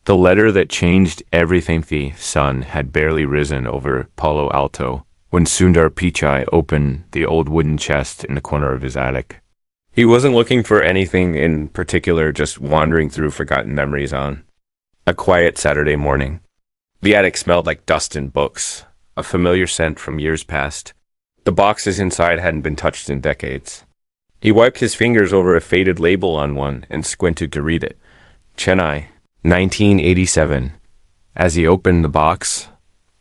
The letter that changed everything. The sun had barely risen over Palo Alto when Sundar Pichai opened the old wooden chest in the corner of his attic. He wasn't looking for anything in particular, just wandering through forgotten memories on a quiet Saturday morning. The attic smelled like dust and books, a familiar scent from years past. The boxes inside hadn't been touched in decades. He wiped his fingers over a faded label on one and squinted to read it. Chennai, 1987. As he opened the box,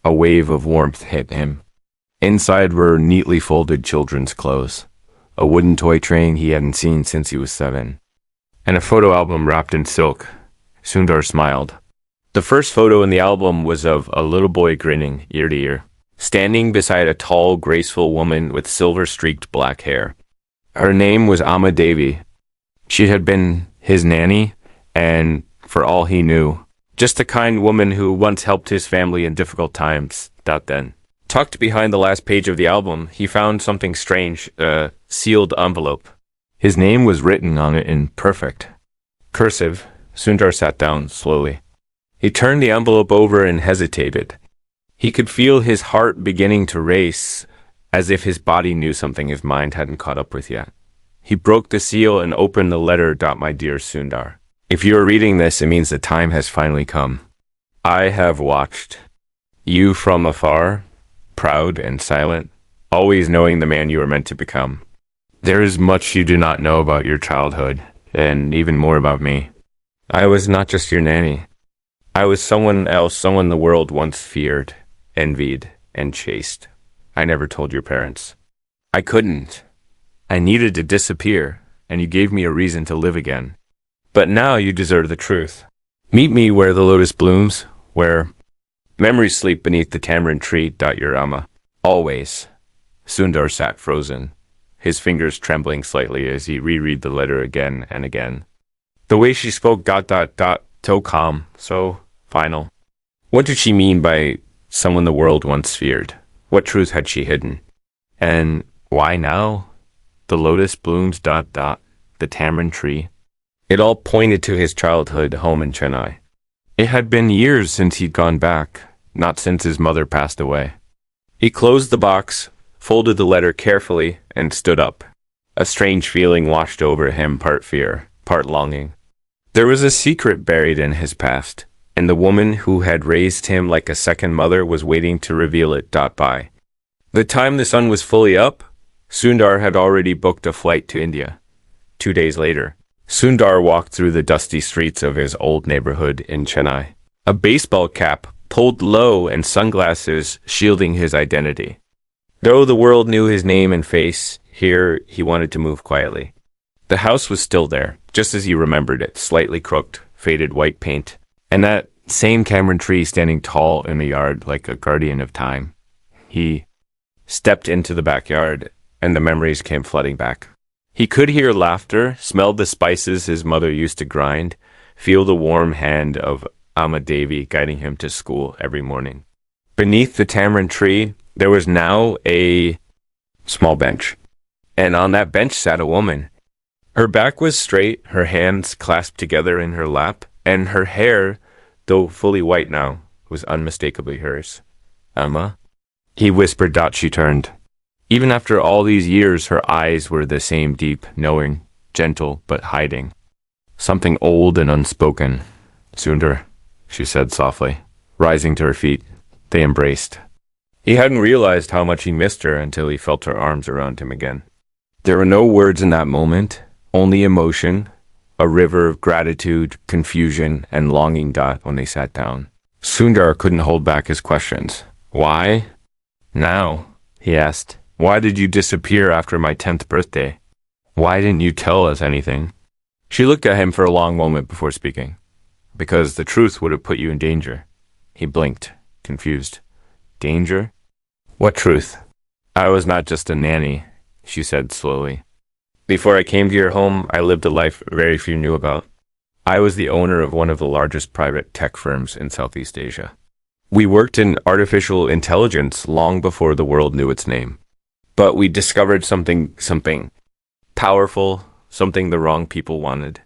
a wave of warmth hit him. Inside were neatly folded children's clothes, a wooden toy train he hadn't seen since he was 7, and a photo album wrapped in silk. Sundar smiled. The first photo in the album was of a little boy grinning ear to ear, standing beside a tall, graceful woman with silver-streaked black hair. Her name was Amma Devi. She had been his nanny, and for all he knew, just a kind woman who once helped his family in difficult times. Then, tucked behind the last page of the album, he found something strange, a sealed envelope. His name was written on it in perfect cursive. Sundar sat down slowly. He turned the envelope over and hesitated. He could feel his heart beginning to race, as if his body knew something his mind hadn't caught up with yet. He broke the seal and opened the letter. My dear Sundar, if you are reading this, it means the time has finally come. I have watched you from afar, proud and silent, always knowing the man you are meant to become. There is much you do not know about your childhood, and even more about me. I was not just your nanny. I was someone else, someone the world once feared, envied, and chased. I never told your parents. I couldn't. I needed to disappear, and you gave me a reason to live again. But now you deserve the truth. Meet me where the lotus blooms, where memories sleep beneath the tamarind tree. Your Amma. Always. Sundar sat frozen, his fingers trembling slightly as he reread the letter again and again. The way she spoke, so calm, so final. What did she mean by someone the world once feared? What truth had she hidden? And why now? The lotus blooms, the tamarind tree. It all pointed to his childhood home in Chennai. It had been years since he'd gone back, not since his mother passed away. He closed the box, folded the letter carefully, and stood up. A strange feeling washed over him, part fear, part longing. There was a secret buried in his past, and the woman who had raised him like a second mother was waiting to reveal it. By the time the sun was fully up, Sundar had already booked a flight to India. 2 days later, Sundar walked through the dusty streets of his old neighborhood in Chennai, a baseball cap pulled low and sunglasses shielding his identity. Though the world knew his name and face, here he wanted to move quietly. The house was still there, just as he remembered it, slightly crooked, faded white paint, and that same tamarind tree standing tall in the yard like a guardian of time. He stepped into the backyard, and the memories came flooding back. He could hear laughter, smell the spices his mother used to grind, feel the warm hand of Amma Devi guiding him to school every morning. Beneath the tamarind tree, there was now a small bench, and on that bench sat a woman. Her back was straight, her hands clasped together in her lap, and her hair, though fully white now, was unmistakably hers. Amma? He whispered. She turned. Even after all these years, her eyes were the same, deep, knowing, gentle, but hiding. Something old and unspoken. Sundar, she said softly, rising to her feet. They embraced. He hadn't realized how much he missed her until he felt her arms around him again. There were no words in that moment, only emotion, a river of gratitude, confusion, and longing. When they sat down, Sundar couldn't hold back his questions. Why? Now, he asked. Why did you disappear after my 10th birthday? Why didn't you tell us anything? She looked at him for a long moment before speaking. Because the truth would have put you in danger. He blinked, confused. Danger? What truth? I was not just a nanny, she said slowly. Before I came to your home, I lived a life very few knew about. I was the owner of one of the largest private tech firms in Southeast Asia. We worked in artificial intelligence long before the world knew its name. But we discovered something powerful, something the wrong people wanted.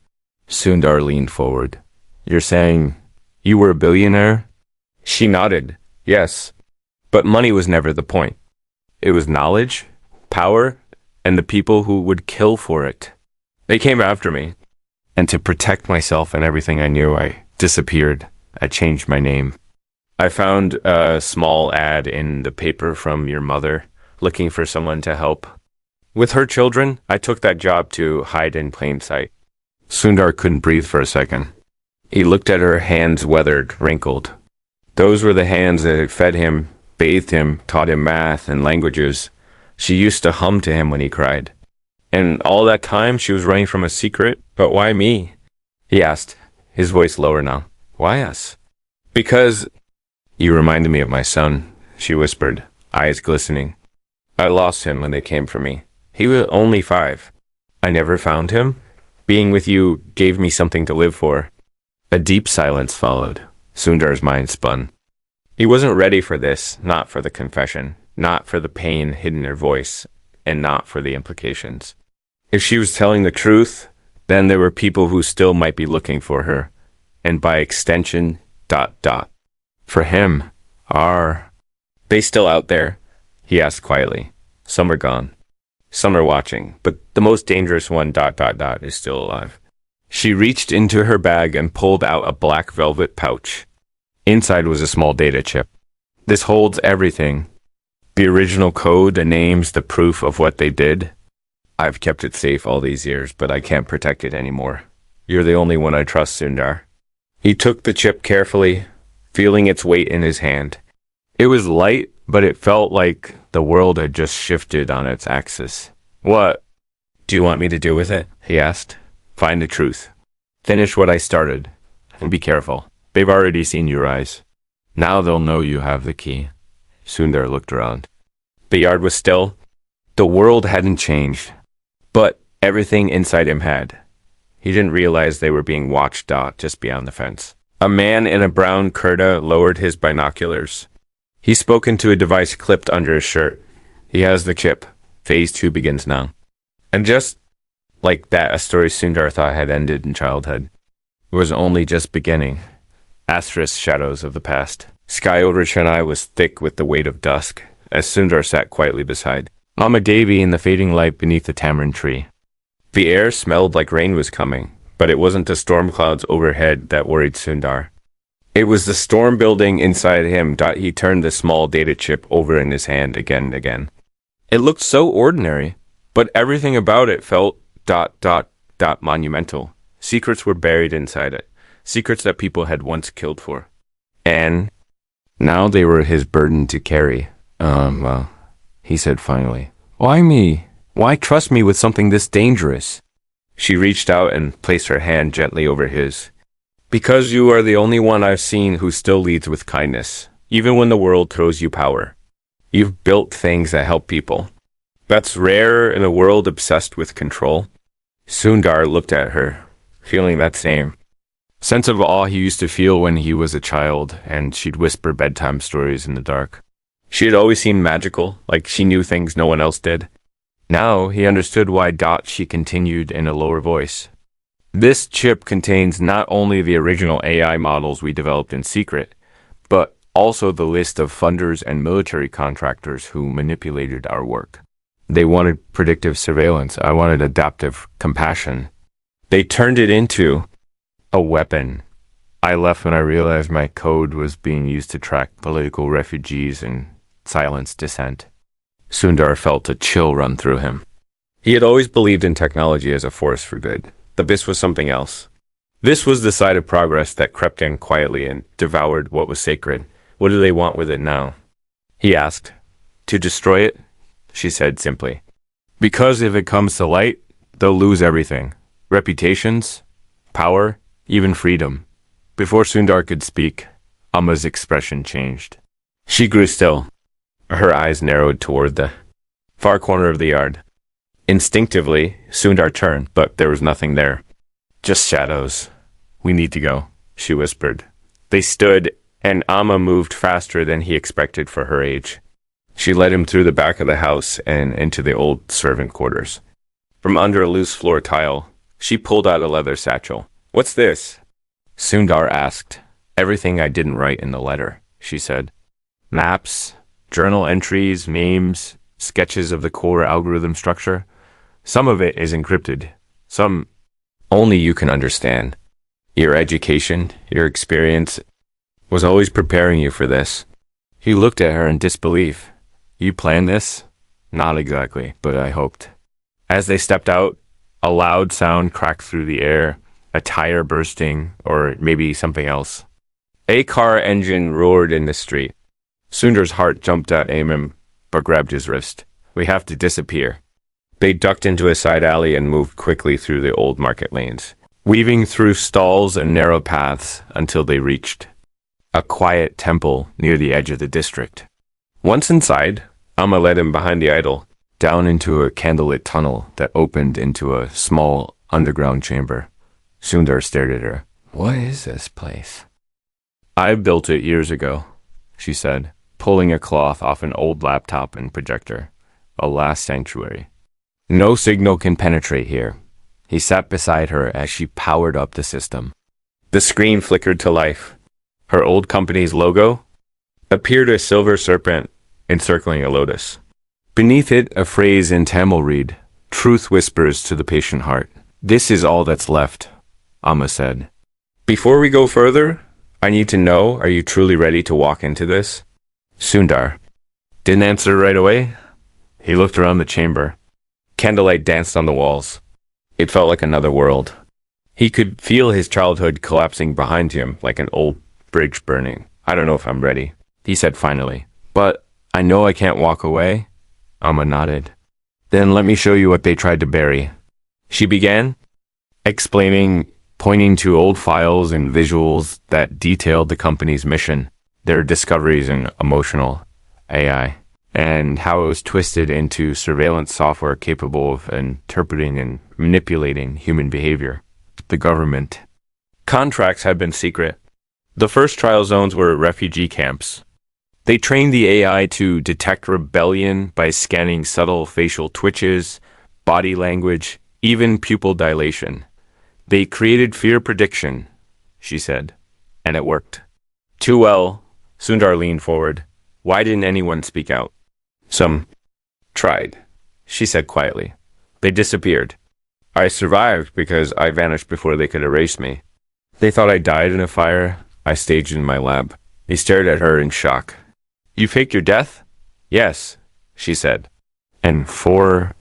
Sundar leaned forward. You're saying You were a billionaire? She nodded. Yes. But money was never the point. It was knowledge, power, and the people who would kill for it. They came after me. And to protect myself and everything I knew, I disappeared. I changed my name. I found a small ad in the paper from your mother, looking for someone to help. With her children, I took that job to hide in plain sight. Sundar couldn't breathe for a second. He looked at her hands, weathered, wrinkled. Those were the hands that had fed him, bathed him, taught him math and languages. She used to hum to him when he cried. And all that time she was running from a secret. But why me? He asked, his voice lower now. Why us? Because you reminded me of my son, she whispered, eyes glistening. I lost him when they came for me. He was only 5. I never found him. Being with you gave me something to live for. A deep silence followed. Sundar's mind spun. He wasn't ready for this, not for the confession, not for the pain hidden in her voice, and not for the implications. If she was telling the truth, then there were people who still might be looking for her, and by extension, ... For him, are they still out there? He asked quietly. Some are gone. Some are watching, but the most dangerous one ... is still alive. She reached into her bag and pulled out a black velvet pouch. Inside was a small data chip. This holds everything. The original code, the names, the proof of what they did. I've kept it safe all these years, but I can't protect it anymore. You're the only one I trust, Sundar. He took the chip carefully, feeling its weight in his hand. It was light, but it felt like the world had just shifted on its axis. What do you want me to do with it? He asked. Find the truth. Finish what I started. And be careful. They've already seen your eyes. Now they'll know you have the key. Sundar looked around. The yard was still. The world hadn't changed. But everything inside him had. He didn't realize they were being watched just beyond the fence. A man in a brown kurta lowered his binoculars. He spoke into a device clipped under his shirt. He has the chip. Phase 2 begins now. And just like that, a story Sundar thought had ended in childhood was only just beginning. Asterisk shadows of the past. Sky over Chennai was thick with the weight of dusk, as Sundar sat quietly beside Mama Devi in the fading light beneath the tamarind tree. The air smelled like rain was coming, but it wasn't the storm clouds overhead that worried Sundar. It was the storm building inside him. He turned the small data chip over in his hand again and again. It looked so ordinary, but everything about it felt ... monumental. Secrets were buried inside it. Secrets that people had once killed for. And now they were his burden to carry. Well, he said finally. Why me? Why trust me with something this dangerous? She reached out and placed her hand gently over his. Because you are the only one I've seen who still leads with kindness, even when the world throws you power. You've built things that help people. That's rare in a world obsessed with control. Sundar looked at her, feeling that same sense of awe he used to feel when he was a child, and she'd whisper bedtime stories in the dark. She had always seemed magical, like she knew things no one else did. Now he understood why ... she continued in a lower voice. This chip contains not only the original AI models we developed in secret, but also the list of funders and military contractors who manipulated our work. They wanted predictive surveillance. I wanted adaptive compassion. They turned it into a weapon. I left when I realized my code was being used to track political refugees and silence dissent. Sundar felt a chill run through him. He had always believed in technology as a force for good, but this was something else. This was the side of progress that crept in quietly and devoured what was sacred. What do they want with it now? He asked. To destroy it? She said simply. Because if it comes to light, they'll lose everything. Reputations, power, even freedom. Before Sundar could speak, Amma's expression changed. She grew still. Her eyes narrowed toward the far corner of the yard. Instinctively, Sundar turned, but there was nothing there. Just shadows. We need to go, she whispered. They stood, and Amma moved faster than he expected for her age. She led him through the back of the house and into the old servant quarters. From under a loose floor tile, she pulled out a leather satchel. What's this? Sundar asked. Everything I didn't write in the letter, she said. Maps, journal entries, memes, sketches of the core algorithm structure. Some of it is encrypted. Some only you can understand. Your education, your experience was always preparing you for this. He looked at her in disbelief. You planned this? Not exactly, but I hoped. As they stepped out, a loud sound cracked through the air, a tire bursting, or maybe something else. A car engine roared in the street. Sundar's heart jumped at Amon, but grabbed his wrist. We have to disappear. They ducked into a side alley and moved quickly through the old market lanes, weaving through stalls and narrow paths until they reached a quiet temple near the edge of the district. Once inside, Amma led him behind the idol, down into a candlelit tunnel that opened into a small underground chamber. Sundar stared at her. What is this place? I built it years ago, she said, pulling a cloth off an old laptop and projector. A last sanctuary. No signal can penetrate here. He sat beside her as she powered up the system. The screen flickered to life. Her old company's logo appeared a silver serpent encircling a lotus. Beneath it, a phrase in Tamil read, Truth whispers to the patient heart. This is all that's left, Amma said. Before we go further, I need to know, are you truly ready to walk into this? Sundar didn't answer right away. He looked around the chamber. Candlelight danced on the walls. It felt like another world. He could feel his childhood collapsing behind him like an old bridge burning. I don't know if I'm ready, he said finally. But I know I can't walk away. Amma nodded. Then let me show you what they tried to bury. She began, explaining, pointing to old files and visuals that detailed the company's mission, their discoveries in emotional AI, and how it was twisted into surveillance software capable of interpreting and manipulating human behavior. The government. Contracts had been secret. The first trial zones were refugee camps. They trained the AI to detect rebellion by scanning subtle facial twitches, body language, even pupil dilation. They created fear prediction, she said, and it worked. Too well, Sundar leaned forward. Why didn't anyone speak out? Some tried, she said quietly. They disappeared. I survived because I vanished before they could erase me. They thought I died in a fire I staged in my lab. He stared at her in shock. You faked your death? Yes, she said. And for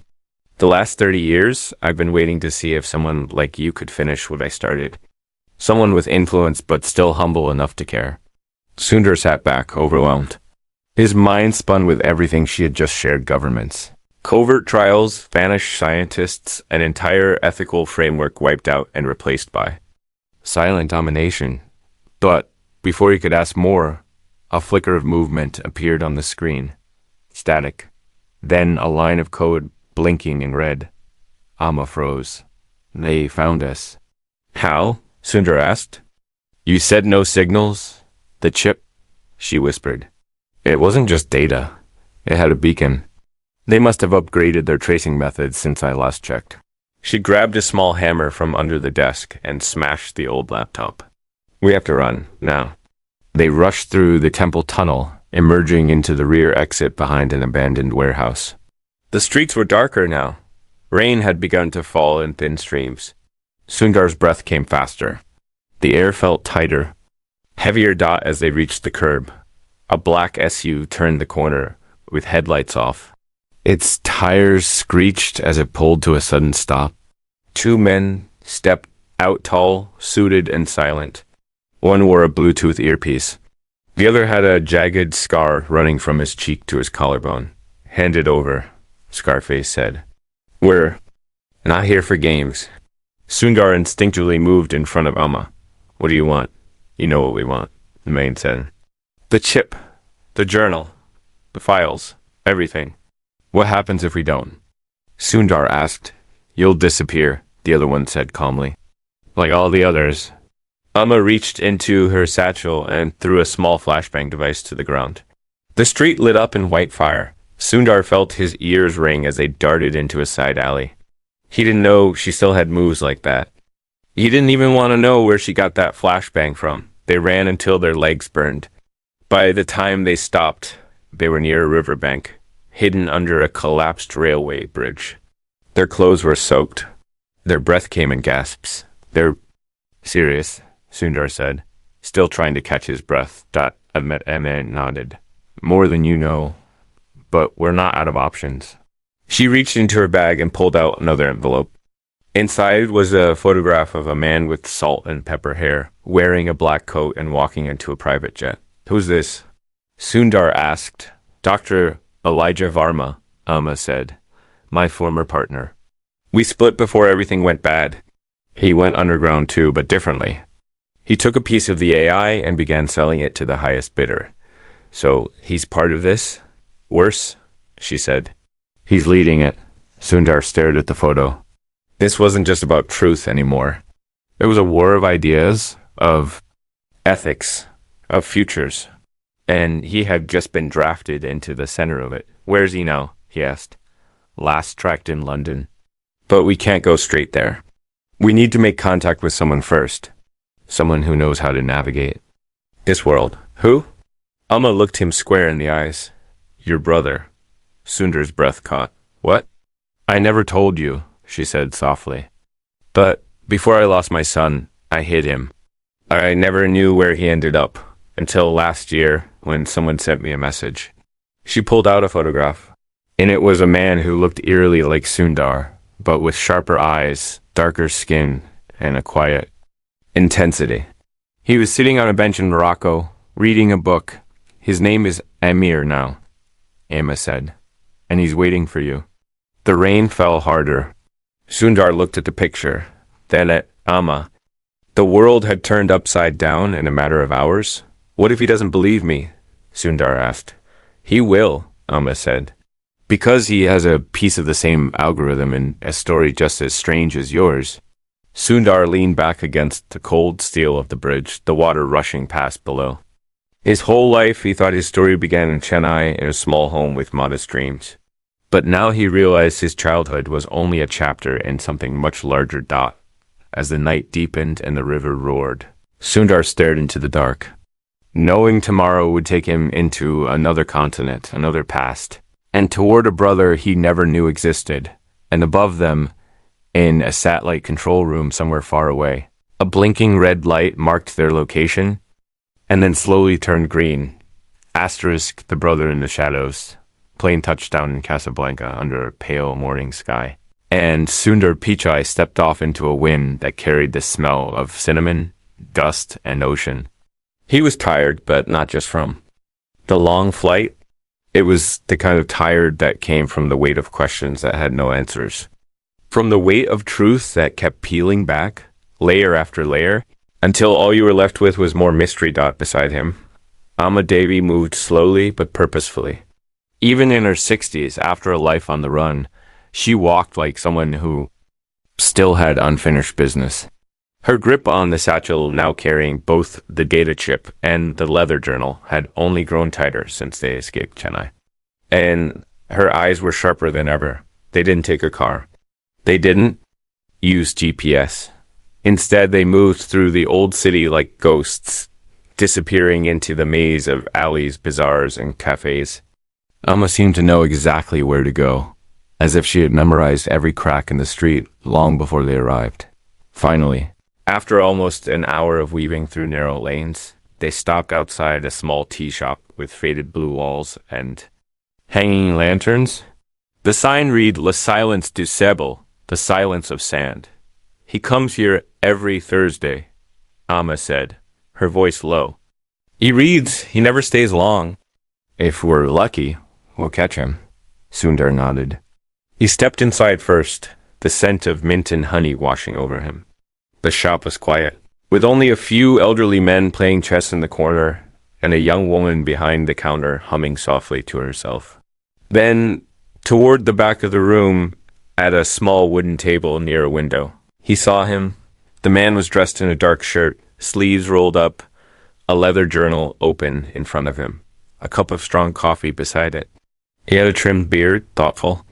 the last 30 years, I've been waiting to see if someone like you could finish what I started. Someone with influence but still humble enough to care. Sundar sat back, overwhelmed. His mind spun with everything she had just shared. Governments, covert trials, vanished scientists, an entire ethical framework wiped out and replaced by silent domination. But before he could ask more, a flicker of movement appeared on the screen. Static. Then a line of code blinking in red. Amma froze. They found us. How? Sundar asked. You said no signals? The chip? She whispered. It wasn't just data. It had a beacon. They must have upgraded their tracing methods since I last checked. She grabbed a small hammer from under the desk and smashed the old laptop. We have to run, now. They rushed through the temple tunnel, emerging into the rear exit behind an abandoned warehouse. The streets were darker now. Rain had begun to fall in thin streams. Sundar's breath came faster. The air felt tighter. Heavier dot as they reached the curb. A black SU turned the corner, with headlights off. Its tires screeched as it pulled to a sudden stop. Two men stepped out tall, suited and silent. One wore a Bluetooth earpiece. The other had a jagged scar running from his cheek to his collarbone. Hand it over, Scarface said. We're not here for games. Sundar instinctively moved in front of Amma. What do you want? You know what we want, the man said. The chip, the journal, the files, everything. What happens if we don't? Sundar asked. You'll disappear, the other one said calmly. Like all the others. Amma reached into her satchel and threw a small flashbang device to the ground. The street lit up in white fire. Sundar felt his ears ring as they darted into a side alley. He didn't know she still had moves like that. He didn't even want to know where she got that flashbang from. They ran until their legs burned. By the time they stopped, they were near a riverbank, hidden under a collapsed railway bridge. Their clothes were soaked. Their breath came in gasps. "They're serious," Sundar said, still trying to catch his breath. Ahmed nodded. "More than you know, but we're not out of options." She reached into her bag and pulled out another envelope. Inside was a photograph of a man with salt and pepper hair, wearing a black coat and walking into a private jet. "Who's this?" Sundar asked. "Dr. Elijah Varma," Amma said. "My former partner. We split before everything went bad. He went underground too, but differently. He took a piece of the AI and began selling it to the highest bidder. So he's part of this? Worse," she said. "He's leading it." Sundar stared at the photo. This wasn't just about truth anymore. It was a war of ideas, of ethics, of futures. And he had just been drafted into the center of it. "Where's he now?" he asked. "Last tracked in London. But we can't go straight there. We need to make contact with someone first. Someone who knows how to navigate this world." "Who?" Amma looked him square in the eyes. "Your brother." Sundar's breath caught. "What?" "I never told you," she said softly. "But before I lost my son, I hid him. I never knew where he ended up until last year when someone sent me a message." She pulled out a photograph, and it was a man who looked eerily like Sundar, but with sharper eyes, darker skin, and a quiet intensity. He was sitting on a bench in Morocco, reading a book. "His name is Amir now," Amma said, "and he's waiting for you." The rain fell harder. Sundar looked at the picture, then at Amma. The world had turned upside down in a matter of hours. "What if he doesn't believe me?" Sundar asked. "He will," Amma said. "Because he has a piece of the same algorithm and a story just as strange as yours." Sundar leaned back against the cold steel of the bridge, the water rushing past below. His whole life, he thought his story began in Chennai in a small home with modest dreams. But now he realized his childhood was only a chapter in something much larger. As the night deepened and the river roared, Sundar stared into the dark. Knowing tomorrow would take him into another continent, another past, and toward a brother he never knew existed, and above them, in a satellite control room somewhere far away, a blinking red light marked their location, and then slowly turned green. Asterisk the brother in the shadows. Plane touchdown in Casablanca under a pale morning sky. And Sundar Pichai stepped off into a wind that carried the smell of cinnamon, dust, and ocean. He was tired, but not just from the long flight. It was the kind of tired that came from the weight of questions that had no answers. From the weight of truth that kept peeling back, layer after layer, until all you were left with was more mystery. Beside him, Amma Devi moved slowly but purposefully. Even in her 60s, after a life on the run, she walked like someone who still had unfinished business. Her grip on the satchel, now carrying both the data chip and the leather journal, had only grown tighter since they escaped Chennai. And her eyes were sharper than ever. They didn't take a car. They didn't use GPS. Instead, they moved through the old city like ghosts, disappearing into the maze of alleys, bazaars, and cafes. Amma seemed to know exactly where to go, as if she had memorized every crack in the street long before they arrived. Finally, after almost an hour of weaving through narrow lanes, they stopped outside a small tea shop with faded blue walls and hanging lanterns. The sign read, "Le silence du sable," the silence of sand. "He comes here every Thursday," Amma said, her voice low. "He reads. He never stays long." "If we're lucky, we'll catch him," Sundar nodded. He stepped inside first, the scent of mint and honey washing over him. The shop was quiet, with only a few elderly men playing chess in the corner and a young woman behind the counter humming softly to herself. Then, toward the back of the room, at a small wooden table near a window, he saw him. The man was dressed in a dark shirt, sleeves rolled up, a leather journal open in front of him, a cup of strong coffee beside it. He had a trimmed beard, thoughtful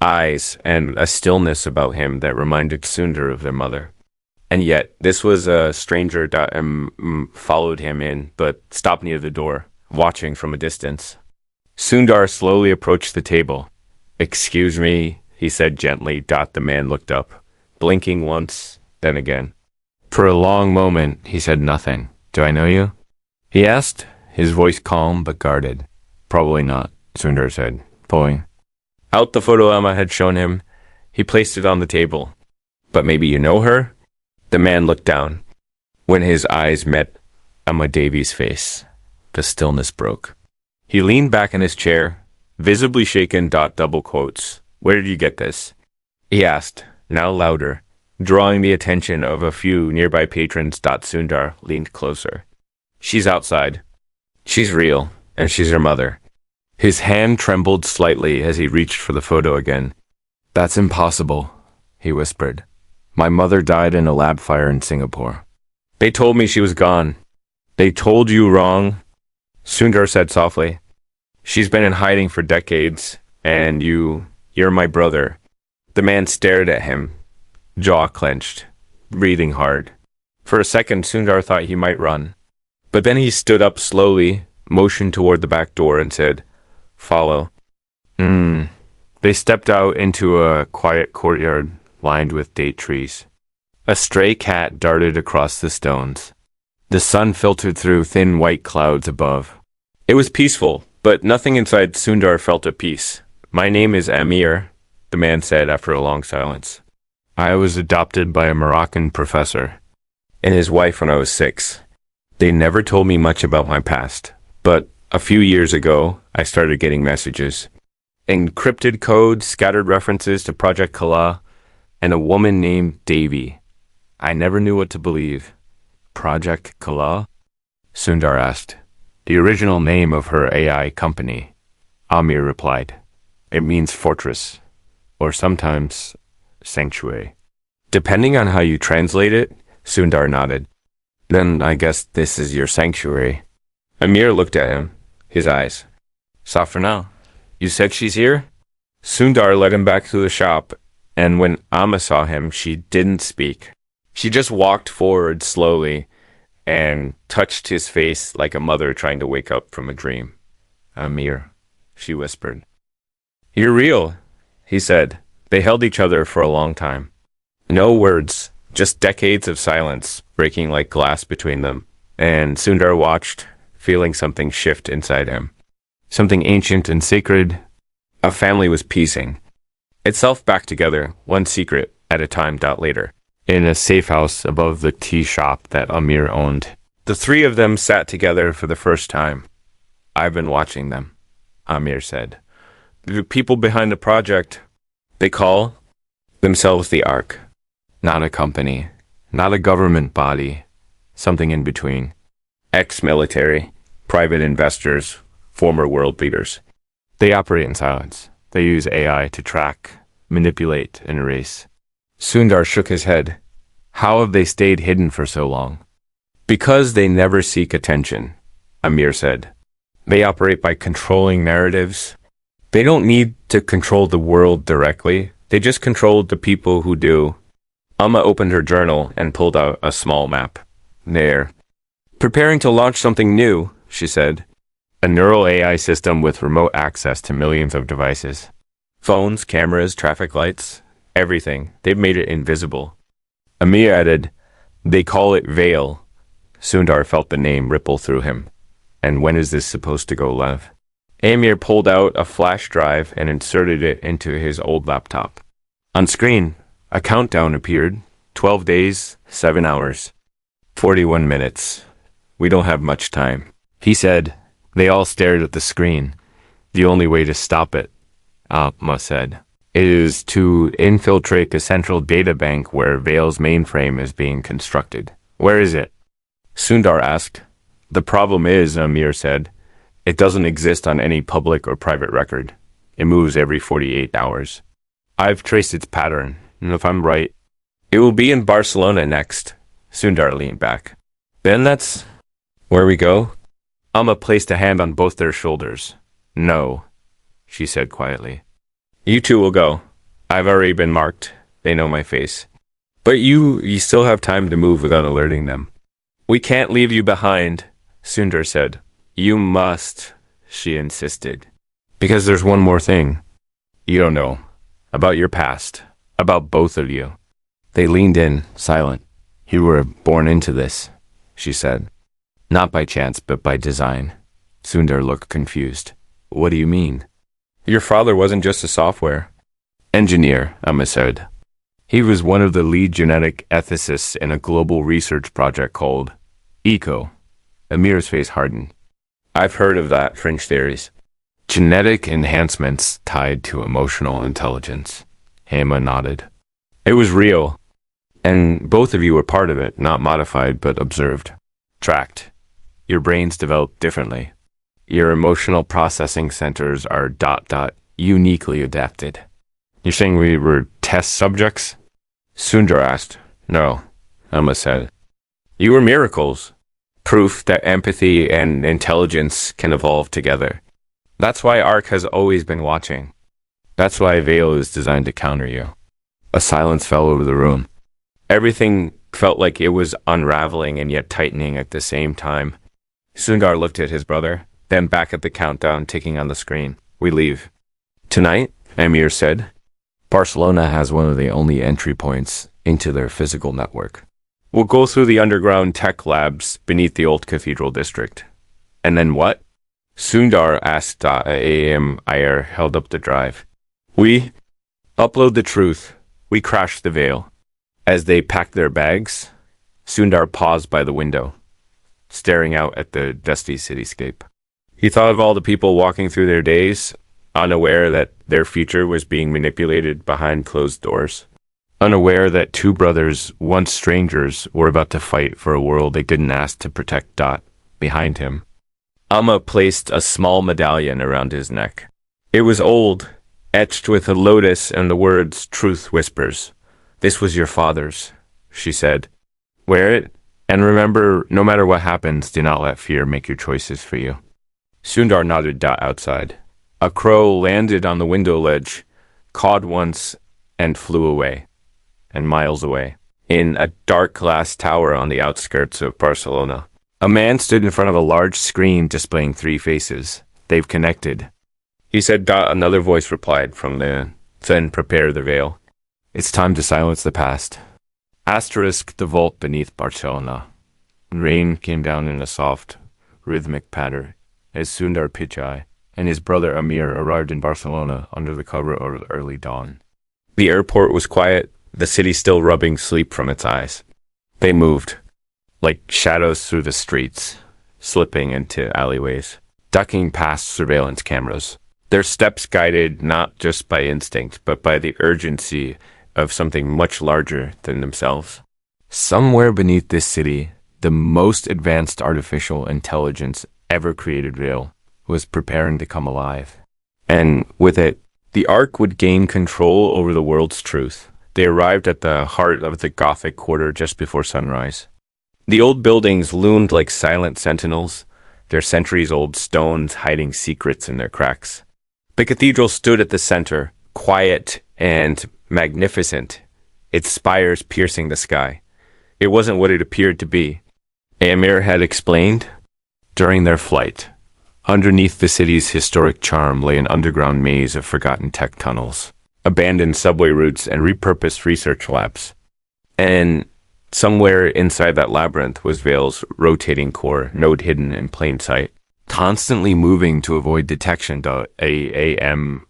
eyes, and a stillness about him that reminded Sundar of their mother. And yet, this was a stranger that followed him in, but stopped near the door, watching from a distance. Sundar slowly approached the table. Excuse me, he said gently. The man looked up, blinking once, then again. For a long moment, he said nothing. Do I know you? He asked, his voice calm but guarded. Probably not, Sundar said, pulling out the photo Emma had shown him. He placed it on the table. But maybe you know her? The man looked down. When his eyes met Emma Davies' face, the stillness broke. He leaned back in his chair, visibly shaken. Double quotes. Where did you get this? He asked, now louder, drawing the attention of a few nearby patrons. Sundar leaned closer. She's outside. She's real, and she's her mother. His hand trembled slightly as he reached for the photo again. That's impossible, he whispered. My mother died in a lab fire in Singapore. They told me she was gone. They told you wrong, Sundar said softly. She's been in hiding for decades, and you're my brother. The man stared at him, jaw clenched, breathing hard. For a second, Sundar thought he might run. But then he stood up slowly, motioned toward the back door, and said, Follow. They stepped out into a quiet courtyard lined with date trees. A stray cat darted across the stones. The sun filtered through thin white clouds above. It was peaceful, but nothing inside Sundar felt at peace. My name is Amir, the man said after a long silence. I was adopted by a Moroccan professor and his wife when I was 6. They never told me much about my past, but a few years ago, I started getting messages. Encrypted codes, scattered references to Project Kala, and a woman named Davy. I never knew what to believe. Project Kala? Sundar asked. The original name of her AI company. Amir replied. It means fortress, or sometimes sanctuary. Depending on how you translate it, Sundar nodded. Then I guess this is your sanctuary. Amir looked at him, his eyes. Soft for now. You said she's here? Sundar led him back to the shop, and when Amma saw him, she didn't speak. She just walked forward slowly and touched his face like a mother trying to wake up from a dream. Amir, she whispered. You're real, he said. They held each other for a long time. No words, just decades of silence breaking like glass between them, and Sundar watched, feeling something shift inside him. Something ancient and sacred. A family was piecing itself back together, one secret at a time. Later, in a safe house above the tea shop that Amir owned, the three of them sat together for the first time. I've been watching them, Amir said. The people behind the project, they call themselves the Ark. Not a company, not a government body, something in between. Ex-military, private investors, former world leaders. They operate in silence. They use AI to track, manipulate, and erase. Sundar shook his head. How have they stayed hidden for so long? Because they never seek attention, Amir said. They operate by controlling narratives. They don't need to control the world directly. They just control the people who do. Amma opened her journal and pulled out a small map. There. Preparing to launch something new, she said. A neural AI system with remote access to millions of devices. Phones, cameras, traffic lights, everything. They've made it invisible. Amir added, they call it Veil. Sundar felt the name ripple through him. And when is this supposed to go live? Amir pulled out a flash drive and inserted it into his old laptop. On screen, a countdown appeared. 12 days, 7 hours, 41 minutes. We don't have much time, he said. They all stared at the screen. The only way to stop it, Amma said, is to infiltrate the central data bank where Veil's mainframe is being constructed. Where is it? Sundar asked. The problem is, Amir said, it doesn't exist on any public or private record. It moves every 48 hours. I've traced its pattern, and if I'm right, it will be in Barcelona next. Sundar leaned back. Then that's where we go? Amma placed a hand on both their shoulders. No, she said quietly. You two will go. I've already been marked. They know my face. But you still have time to move without alerting them. We can't leave you behind, Sundar said. You must, she insisted. Because there's one more thing. You don't know. About your past. About both of you. They leaned in, silent. You were born into this, she said. Not by chance, but by design. Sundar looked confused. What do you mean? Your father wasn't just a software engineer, Amma said. He was one of the lead genetic ethicists in a global research project called ECO. Amir's face hardened. I've heard of that, fringe theories. Genetic enhancements tied to emotional intelligence. Amma nodded. It was real, and both of you were part of it, not modified, but observed. Tracked. Your brains developed differently. Your emotional processing centers are ... uniquely adapted. You're saying we were test subjects? Sundar asked. No, Amma said. You were miracles. Proof that empathy and intelligence can evolve together. That's why ARC has always been watching. That's why Veil is designed to counter you. A silence fell over the room. Everything felt like it was unraveling and yet tightening at the same time. Sundar looked at his brother, then back at the countdown ticking on the screen. We leave. Tonight, Amir said. Barcelona has one of the only entry points into their physical network. We'll go through the underground tech labs beneath the old cathedral district. And then what? Sundar asked. Ayer held up the drive. We upload the truth. We crash the Veil. As they packed their bags, Sundar paused by the window, staring out at the dusty cityscape. He thought of all the people walking through their days, unaware that their future was being manipulated behind closed doors. Unaware that two brothers, once strangers, were about to fight for a world they didn't ask to protect. Behind him, Amma placed a small medallion around his neck. It was old, etched with a lotus and the words, Truth Whispers. This was your father's, she said. Wear it, and remember, no matter what happens, do not let fear make your choices for you. Sundar nodded. Outside. A crow landed on the window ledge, cawed once, and flew away. And miles away, in a dark glass tower on the outskirts of Barcelona. A man stood in front of a large screen displaying 3 faces. They've connected. He said. Another voice replied from the then prepare the veil. It's time to silence the past. Asterisk the vault beneath Barcelona. Rain came down in a soft, rhythmic patter as Sundar Pichai and his brother Amir arrived in Barcelona under the cover of early dawn. The airport was quiet, the city still rubbing sleep from its eyes. They moved, like shadows through the streets, slipping into alleyways, ducking past surveillance cameras. Their steps guided not just by instinct, but by the urgency of something much larger than themselves. Somewhere beneath this city, the most advanced artificial intelligence ever created real was preparing to come alive. And with it, the Ark would gain control over the world's truth. They arrived at the heart of the Gothic quarter just before sunrise. The old buildings loomed like silent sentinels, their centuries-old stones hiding secrets in their cracks. The cathedral stood at the center, quiet and magnificent, its spires piercing the sky. It wasn't what it appeared to be. Amir had explained. During their flight, underneath the city's historic charm lay an underground maze of forgotten tech tunnels, abandoned subway routes, and repurposed research labs. And somewhere inside that labyrinth was Veil's rotating core, node hidden in plain sight, constantly moving to avoid detection. AMIR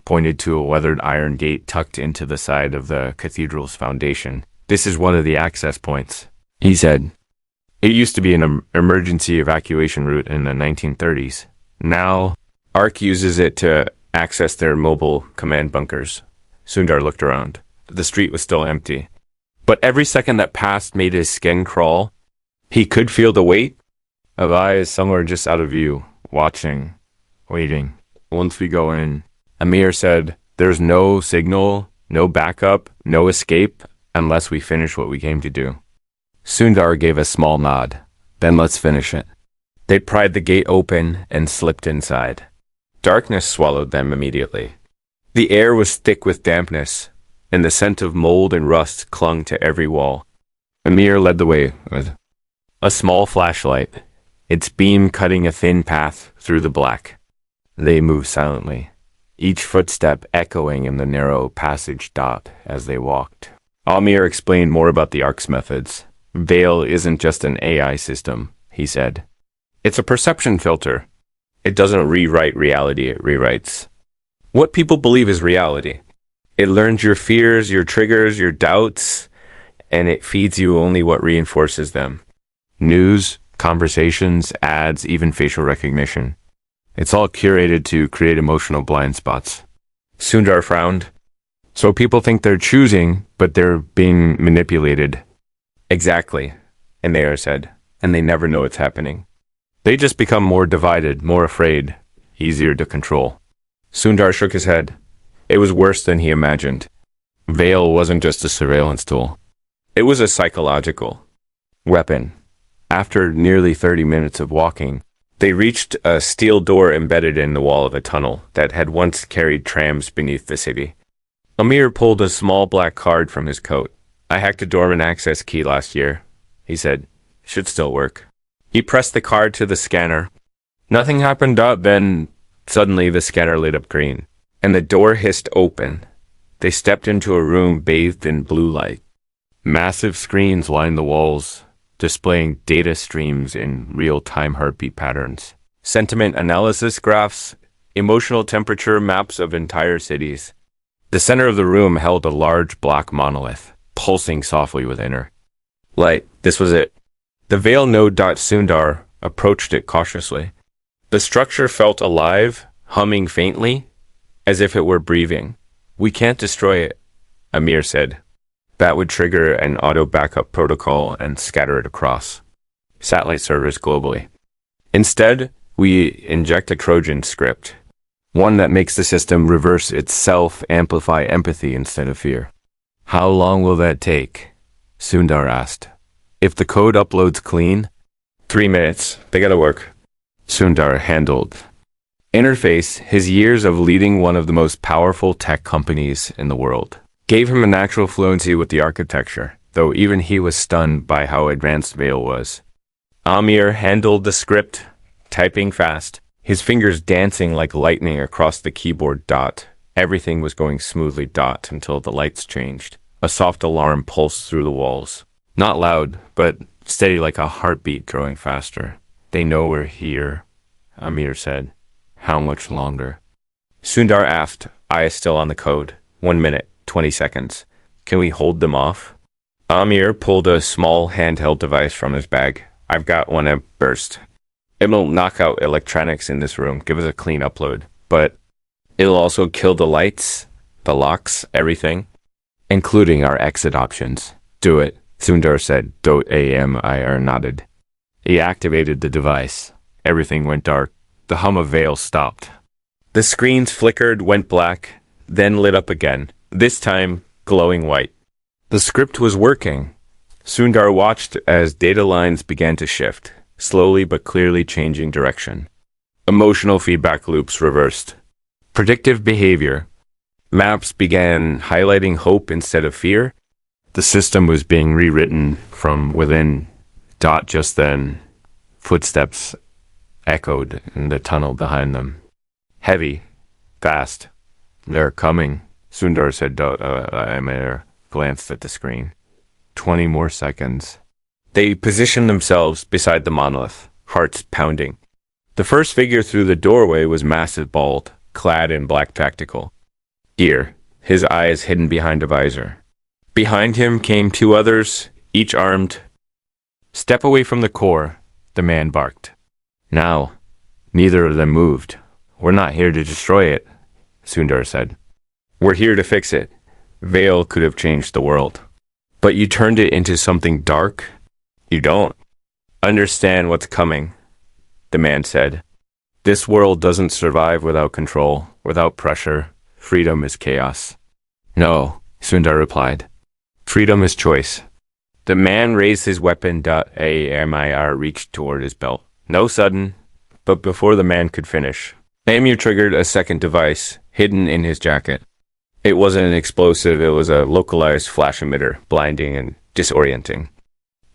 pointed to a weathered iron gate tucked into the side of the cathedral's foundation. This is one of the access points, he said. It used to be an emergency evacuation route in the 1930s. Now, ARC uses it to access their mobile command bunkers. Sundar looked around. The street was still empty. But every second that passed made his skin crawl. He could feel the weight of eyes somewhere just out of view, watching, waiting. Once we go in, Amir said, there's no signal, no backup, no escape, unless we finish what we came to do. Sundar gave a small nod. Then let's finish it. They pried the gate open and slipped inside. Darkness swallowed them immediately. The air was thick with dampness. and the scent of mold and rust clung to every wall. Amir led the way with a small flashlight, its beam cutting a thin path through the black. They moved silently, each footstep echoing in the narrow passage as they walked. Amir explained more about the Ark's methods. Veil isn't just an AI system, he said. It's a perception filter. It doesn't rewrite reality, it rewrites what people believe is reality. It learns your fears, your triggers, your doubts, and it feeds you only what reinforces them. News, conversations, ads, even facial recognition. It's all curated to create emotional blind spots. Sundar frowned. So people think they're choosing, but they're being manipulated. Exactly, Anaya said, and they never know it's happening. They just become more divided, more afraid, easier to control. Sundar shook his head. It was worse than he imagined. Veil wasn't just a surveillance tool. It was a psychological weapon. After nearly 30 minutes of walking, they reached a steel door embedded in the wall of a tunnel that had once carried trams beneath the city. Amir pulled a small black card from his coat. I hacked a dormant access key last year, he said. Should still work. He pressed the card to the scanner. Nothing happened, then suddenly the scanner lit up green, and the door hissed open. They stepped into a room bathed in blue light. Massive screens lined the walls, displaying data streams in real-time heartbeat patterns, sentiment analysis graphs, emotional temperature maps of entire cities. The center of the room held a large black monolith, pulsing softly within her. Light, this was it. The Veil node. Sundar approached it cautiously. The structure felt alive, humming faintly, as if it were breathing. We can't destroy it, Amir said. That would trigger an auto backup protocol and scatter it across satellite servers globally. Instead, we inject a Trojan script, one that makes the system reverse itself, amplify empathy instead of fear. How long will that take? Sundar asked. If the code uploads clean? 3 minutes. They gotta work. Sundar handled. Interface, his years of leading one of the most powerful tech companies in the world, gave him a natural fluency with the architecture, though even he was stunned by how advanced Veil was. Amir handled the script, typing fast, his fingers dancing like lightning across the keyboard. Everything was going smoothly. Until the lights changed. A soft alarm pulsed through the walls. Not loud, but steady like a heartbeat growing faster. They know we're here, Amir said. How much longer? Sundar asked, eyes still on the code. 1 minute, 20 seconds. Can we hold them off? Amir pulled a small handheld device from his bag. I've got one at burst. It'll knock out electronics in this room, give us a clean upload. But it'll also kill the lights, the locks, everything, including our exit options. Do it, Sundar said. Amir nodded. He activated the device. Everything went dark. The hum of Veil stopped. The screens flickered, went black, then lit up again, this time glowing white. The script was working. Sundar watched as data lines began to shift, slowly but clearly changing direction. Emotional feedback loops reversed. Predictive behavior. Maps began highlighting hope instead of fear. The system was being rewritten from within. Just then, footsteps echoed in the tunnel behind them. Heavy, fast. They're coming, Sundar said. Amir glanced at the screen. 20 more seconds. They positioned themselves beside the monolith, hearts pounding. The first figure through the doorway was massive, bald, clad in black tactical gear, his eyes hidden behind a visor. Behind him came 2 others, each armed. Step away from the core, the man barked. Now, neither of them moved. We're not here to destroy it, Sundar said. We're here to fix it. Veil could have changed the world. But you turned it into something dark? You don't understand what's coming, the man said. This world doesn't survive without control, without pressure. Freedom is chaos. No, Sundar replied. Freedom is choice. The man raised his weapon. Amir reached toward his belt. No sudden, but before the man could finish, Amir triggered a second device hidden in his jacket. It wasn't an explosive, it was a localized flash emitter, blinding and disorienting.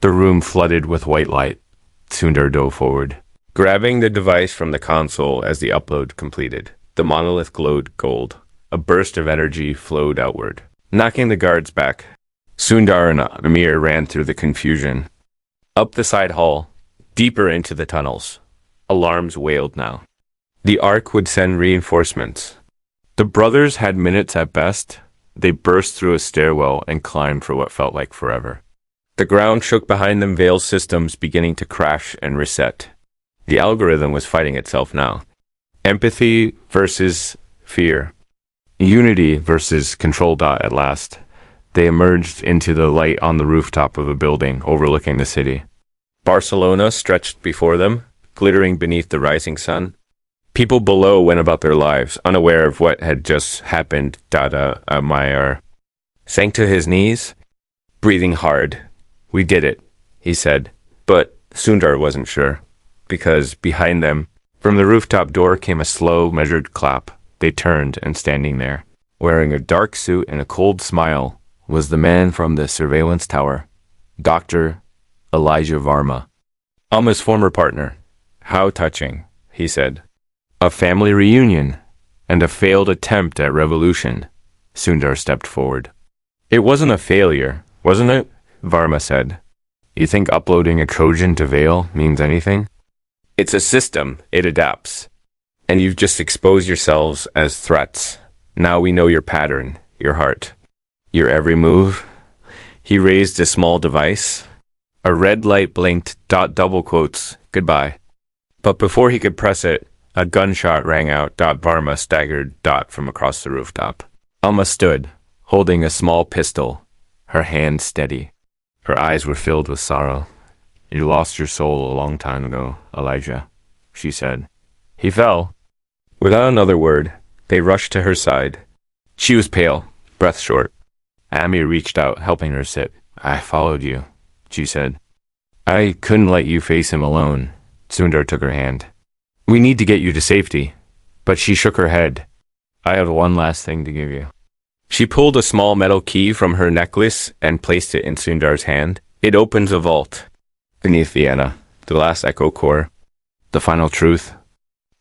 The room flooded with white light. Sundar dove forward, grabbing the device from the console as the upload completed. The monolith glowed gold. A burst of energy flowed outward, knocking the guards back. Sundar and Amir ran through the confusion. Up the side hall, deeper into the tunnels. Alarms wailed now. The Ark would send reinforcements. The brothers had minutes at best. They burst through a stairwell and climbed for what felt like forever. The ground shook behind them, Vale's systems beginning to crash and reset. The algorithm was fighting itself now. Empathy versus fear. Unity versus control. At last, they emerged into the light on the rooftop of a building overlooking the city. Barcelona stretched before them, glittering beneath the rising sun. People below went about their lives, unaware of what had just happened. Amir sank to his knees, breathing hard. "We did it," he said. But Sundar wasn't sure, because behind them, from the rooftop door came a slow, measured clap. They turned, and standing there, wearing a dark suit and a cold smile, was the man from the surveillance tower, Dr. Elijah Varma. Alma's former partner. "How touching," he said. "A family reunion, and a failed attempt at revolution." Sundar stepped forward. "It wasn't a failure, wasn't it?" Varma said. "You think uploading a Trojan to Vale means anything? It's a system, it adapts. And you've just exposed yourselves as threats. Now we know your pattern, your heart, your every move." He raised a small device. A red light blinked, double quotes, "Goodbye." But before he could press it, a gunshot rang out. Varma staggered from across the rooftop. Alma stood, holding a small pistol, her hand steady. Her eyes were filled with sorrow. "You lost your soul a long time ago, Elijah," she said. He fell. Without another word, they rushed to her side. She was pale, breath short. Amir reached out, helping her sit. "I followed you," she said. "I couldn't let you face him alone." Sundar took her hand. "We need to get you to safety." But she shook her head. "I have one last thing to give you." She pulled a small metal key from her necklace and placed it in Sundar's hand. "It opens a vault. Beneath Vienna, the last echo core. The final truth."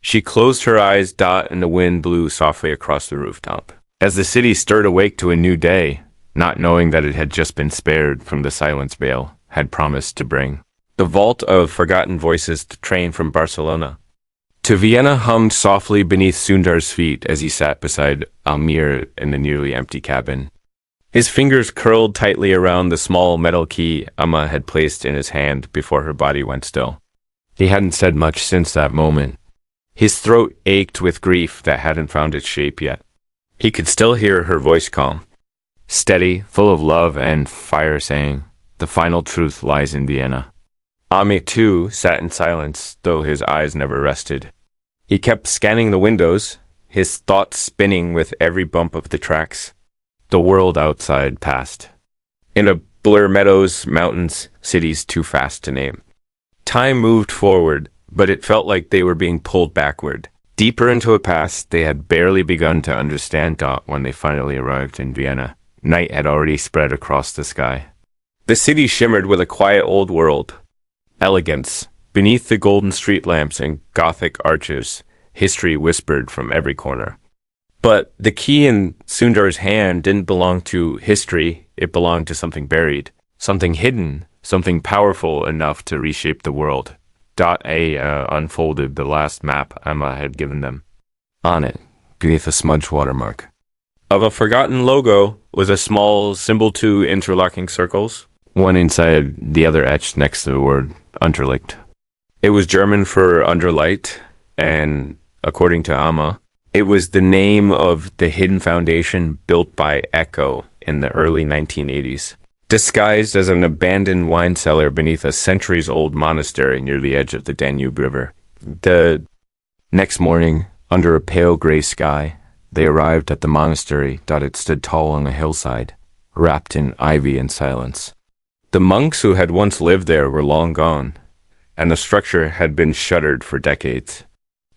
She closed her eyes, and the wind blew softly across the rooftop. As the city stirred awake to a new day, not knowing that it had just been spared from the silence Vale had promised to bring. The vault of forgotten voices, the train from Barcelona to Vienna hummed softly beneath Sundar's feet as he sat beside Amir in the nearly empty cabin. His fingers curled tightly around the small metal key Amma had placed in his hand before her body went still. He hadn't said much since that moment. His throat ached with grief that hadn't found its shape yet. He could still hear her voice calm, steady, full of love and fire, saying, "The final truth lies in Vienna." Amir, too, sat in silence, though his eyes never rested. He kept scanning the windows, his thoughts spinning with every bump of the tracks. The world outside passed. In a blur, meadows, mountains, cities too fast to name. Time moved forward, but it felt like they were being pulled backward, deeper into a past they had barely begun to understand. When they finally arrived in Vienna, night had already spread across the sky. The city shimmered with a quiet old world. Elegance. Beneath the golden street lamps and Gothic arches, history whispered from every corner. But the key in Sundar's hand didn't belong to history, it belonged to something buried, something hidden, something powerful enough to reshape the world. Unfolded the last map Emma had given them. On it, beneath a smudged watermark of a forgotten logo, was a small symbol, two interlocking circles, one inside the other etched next to the word Unterlicht. It was German for underlight, and according to Amma, it was the name of the hidden foundation built by Echo in the early 1980s, disguised as an abandoned wine cellar beneath a centuries-old monastery near the edge of the Danube River. The next morning, under a pale gray sky, they arrived at the monastery. It stood tall on a hillside, wrapped in ivy and silence. The monks who had once lived there were long gone, and the structure had been shuttered for decades.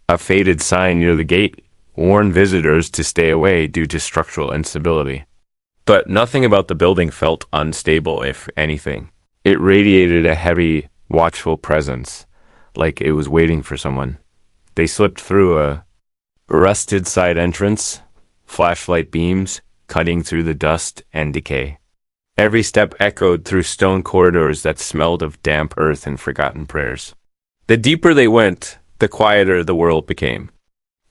A faded sign near the gate warned visitors to stay away due to structural instability. But nothing about the building felt unstable, if anything. It radiated a heavy, watchful presence, like it was waiting for someone. They slipped through a rusted side entrance, flashlight beams cutting through the dust and decay. Every step echoed through stone corridors that smelled of damp earth and forgotten prayers. The deeper they went, the quieter the world became.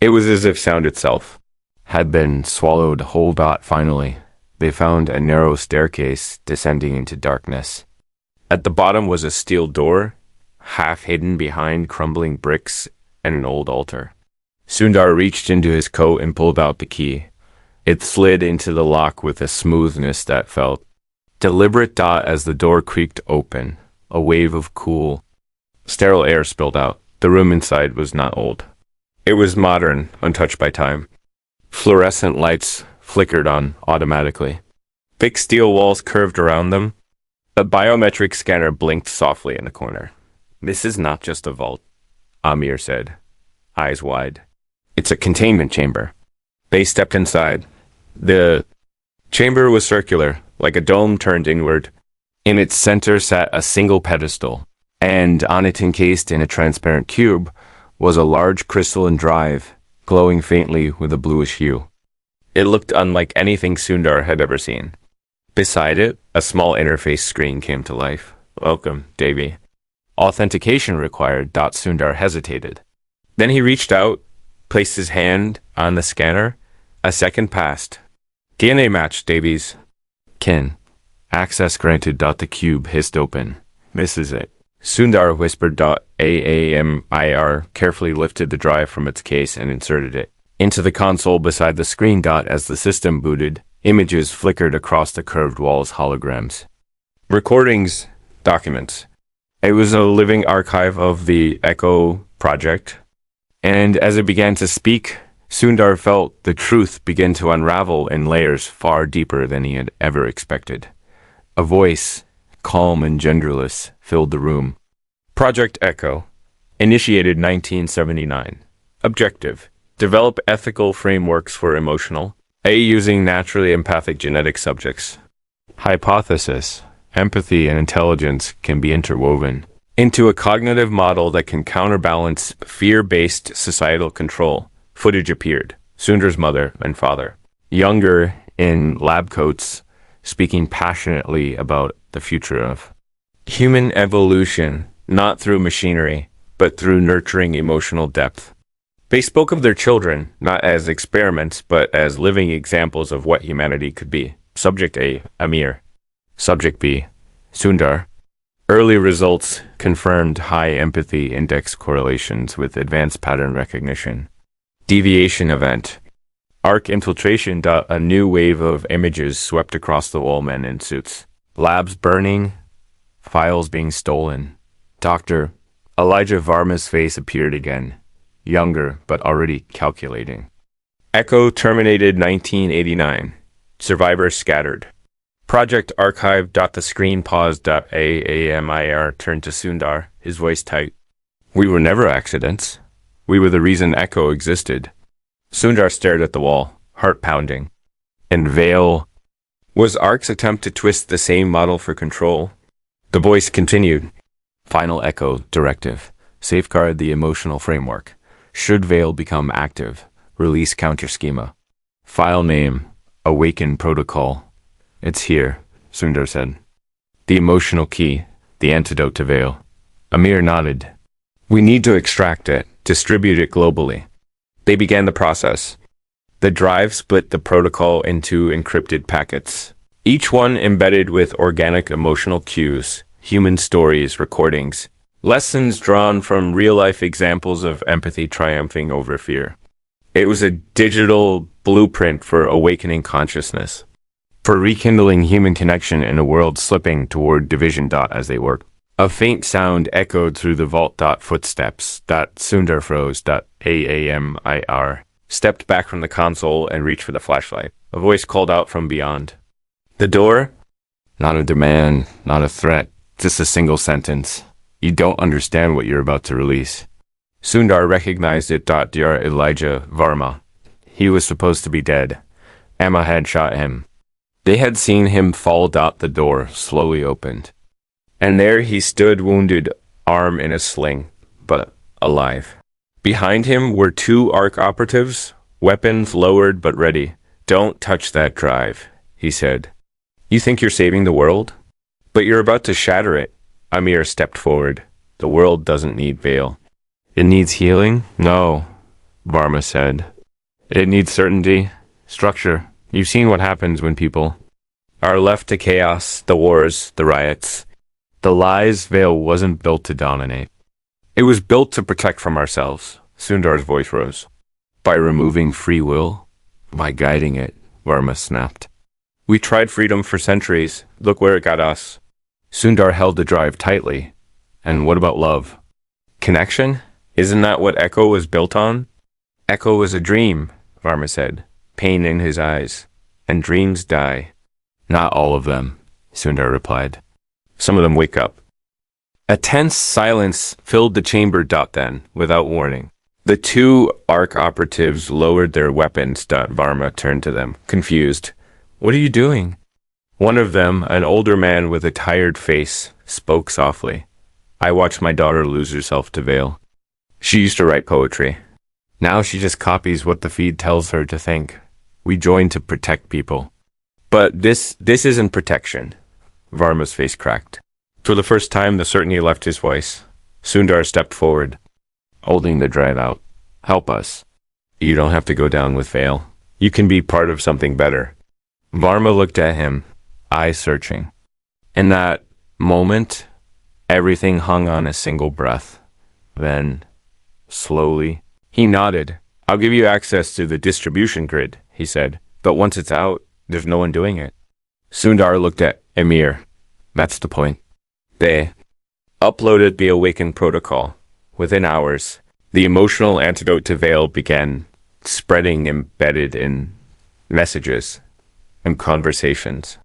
It was as if sound itself had been swallowed whole. Finally, they found a narrow staircase descending into darkness. At the bottom was a steel door, half hidden behind crumbling bricks and an old altar. Sundar reached into his coat and pulled out the key. It slid into the lock with a smoothness that felt deliberate. As the door creaked open, a wave of cool, sterile air spilled out. The room inside was not old. It was modern, untouched by time. Fluorescent lights flickered on automatically. Thick steel walls curved around them. A biometric scanner blinked softly in the corner. "This is not just a vault," Amir said, eyes wide. "It's a containment chamber." They stepped inside. The chamber was circular, like a dome turned inward. In its center sat a single pedestal, and on it, encased in a transparent cube, was a large crystalline drive, glowing faintly with a bluish hue. It looked unlike anything Sundar had ever seen. Beside it, a small interface screen came to life. "Welcome, Davy." "Authentication required." Sundar hesitated. Then he reached out, placed his hand on the scanner. A second passed. "DNA match, Davies." "Kin. Access granted." The cube hissed open. "This is it." Sundar whispered. AAMIR carefully lifted the drive from its case and inserted it into the console beside the screen. As the system booted, images flickered across the curved walls, holograms. Recordings, documents. It was a living archive of the Echo project. And as it began to speak, Sundar felt the truth begin to unravel in layers far deeper than he had ever expected. A voice, calm and genderless, filled the room. Project Echo, initiated 1979. Objective: develop ethical frameworks for emotional, using naturally empathic genetic subjects. Hypothesis: empathy and intelligence can be interwoven into a cognitive model that can counterbalance fear-based societal control. Footage appeared. Sundar's mother and father, younger, in lab coats, speaking passionately about the future of human evolution, not through machinery, but through nurturing emotional depth. They spoke of their children, not as experiments, but as living examples of what humanity could be. Subject A, Amir. Subject B, Sundar. Early results confirmed high empathy index correlations with advanced pattern recognition. Deviation event. Arc infiltration. A new wave of images swept across the wall. Men in suits. Labs burning. Files being stolen. Dr. Elijah Varma's face appeared again. Younger, but already calculating. Echo terminated 1989. Survivors scattered. Project archive. The screen paused. AAMIR turned to Sundar, his voice tight. "We were never accidents. We were the reason Echo existed." Sundar stared at the wall, heart pounding. And Veil was Ark's attempt to twist the same model for control. The voice continued. Final Echo directive. Safeguard the emotional framework. Should Veil become active, release counter schema. File name, Awaken Protocol. "It's here," Sundar said. "The emotional key, the antidote to Veil." Amir nodded. "We need to extract it, distribute it globally." They began the process. The drive split the protocol into encrypted packets, each one embedded with organic emotional cues, human stories, recordings, lessons drawn from real-life examples of empathy triumphing over fear. It was a digital blueprint for awakening consciousness, for rekindling human connection in a world slipping toward division. As they worked, a faint sound echoed through the vault. Footsteps. Sundar froze. AAMIR stepped back from the console and reached for the flashlight. A voice called out from beyond. "The door?" "Not a demand, not a threat, just a single sentence. You don't understand what you're about to release." Sundar recognized it. Dr. Elijah Varma, He was supposed to be dead. Emma had shot him. They had seen him fall. The door slowly opened. And there he stood, wounded, arm in a sling, but alive. Behind him were two ARC operatives, weapons lowered but ready. "Don't touch that drive," he said. "You think you're saving the world? But you're about to shatter it." Amir stepped forward. "The world doesn't need Vale." "It needs healing?" "No," Varma said. "It needs certainty, structure. You've seen what happens when people are left to chaos, the wars, the riots. The lies Vale wasn't built to dominate. It was built to protect from ourselves." Sundar's voice rose. "By removing free will? By guiding it," Varma snapped. "We tried freedom for centuries. Look where it got us." Sundar held the drive tightly. "And what about love? Connection? Isn't that what Echo was built on?" "Echo was a dream," Varma said, pain in his eyes. "And dreams die." "Not all of them," Sundar replied. "Some of them wake up." A tense silence filled the chamber. Then, without warning, the two ARC operatives lowered their weapons. Varma turned to them, confused. "What are you doing?" One of them, an older man with a tired face, spoke softly. "I watched my daughter lose herself to Vale. She used to write poetry. Now she just copies what the feed tells her to think. We joined to protect people." "But this isn't protection." Varma's face cracked. For the first time, the certainty left his voice. Sundar stepped forward, holding the drive out. "Help us. You don't have to go down with Vale. You can be part of something better." Varma looked at him, eyes searching. In that moment, everything hung on a single breath. Then, slowly, he nodded. "I'll give you access to the distribution grid," he said. "But once it's out, there's no one doing it." Sundar looked at Amir. "That's the point." They uploaded the Awaken protocol. Within hours, the emotional antidote to Vale began spreading, embedded in messages and conversations.